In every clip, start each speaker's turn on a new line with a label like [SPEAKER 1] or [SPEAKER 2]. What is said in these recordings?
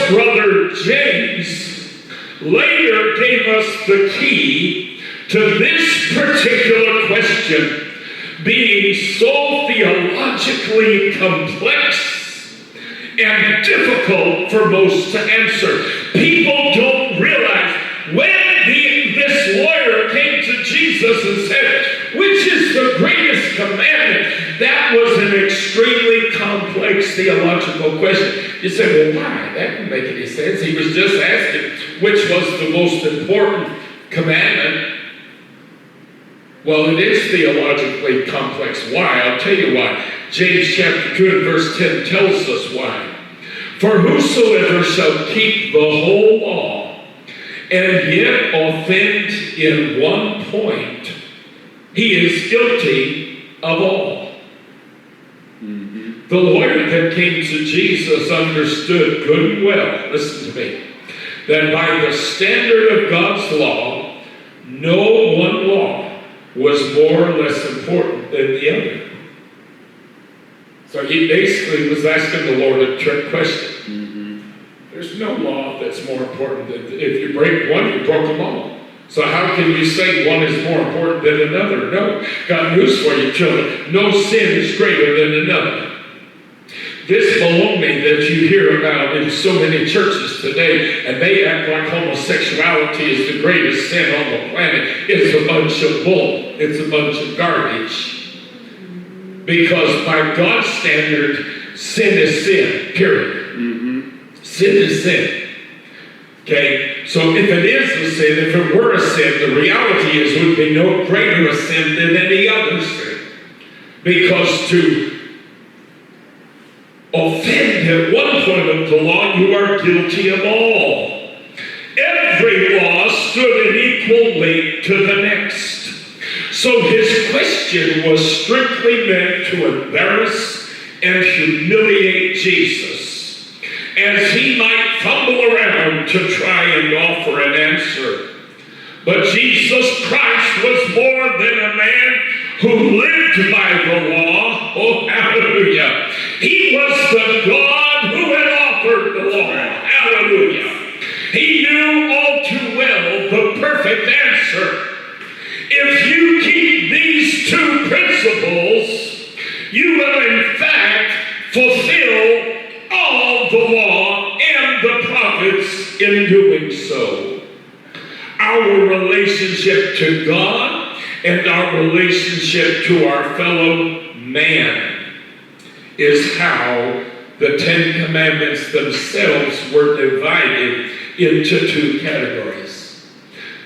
[SPEAKER 1] Paul's brother James later gave us the key to this particular question being so theologically complex and difficult for most to answer. People don't realize when this lawyer came to Jesus and said, which is the greatest commandment? That was an extremely complex theological question. You say, well, why? That didn't make any sense. He was just asking which was the most important commandment. Well, it is theologically complex. Why? I'll tell you why. James chapter 2 and verse 10 tells us why. For whosoever shall keep the whole law and yet offend in one point, he is guilty of all. The lawyer that came to Jesus understood good and well, listen to me, that by the standard of God's law, no one law was more or less important than the other. So he basically was asking the Lord a trick question. There's no law that's more important than, if you break one, you broke them all. So how can you say one is more important than another? No. Got news for you, children. No sin is greater than another. This baloney that you hear about in so many churches today, and they act like homosexuality is the greatest sin on the planet, is a bunch of bull. It's a bunch of garbage. Because by God's standard, sin is sin, period. Sin is sin. Okay? So if it is a sin, if it were a sin, the reality is it would be no greater a sin than any other sin. Because to offend at one point of the law, you are guilty of all. Every law stood in equal weight to the next. So his question was strictly meant to embarrass and humiliate Jesus, as he might fumble around to try and offer an answer. But Jesus Christ was more than a man who lived by the law. Oh, hallelujah. He was the God who had offered the law. Hallelujah. He knew all too well the perfect answer. If you keep these two principles, you will in fact fulfill all the law and the prophets in doing so. Our relationship to God and our relationship to our fellow man is how the Ten Commandments themselves were divided into two categories.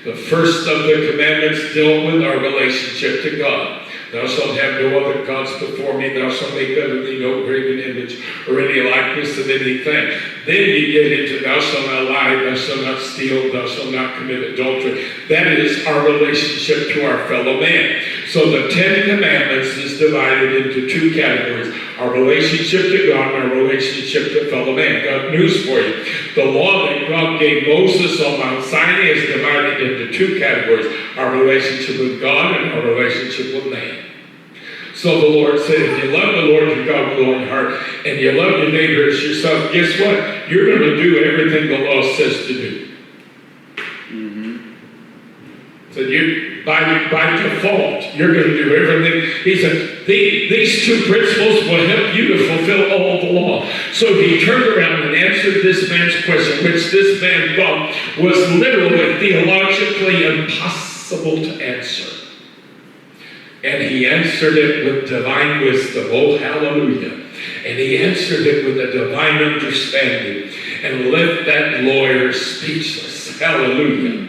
[SPEAKER 1] The first of the commandments dealt with our relationship to God. Thou shalt have no other gods before me. Thou shalt make unto thee no graven image or any likeness of anything. Then you get into thou shalt not lie, thou shalt not steal, thou shalt not commit adultery. That is our relationship to our fellow man. So the Ten Commandments is divided into two categories. Our relationship to God and our relationship to fellow man. Got news for you. The law that God gave Moses on Mount Sinai is divided into two categories. Our relationship with God and our relationship with man. So the Lord said, if you love the Lord your God with all your heart, and you love your neighbor as yourself, guess what? You're going to do everything the law says to do. So you, by default, you're going to do everything. He said, these two principles will help you to fulfill all the law. So he turned around and answered this man's question, which this man thought was literally theologically impossible to answer. And he answered it with divine wisdom. Oh, hallelujah. And he answered it with a divine understanding and left that lawyer speechless. Hallelujah.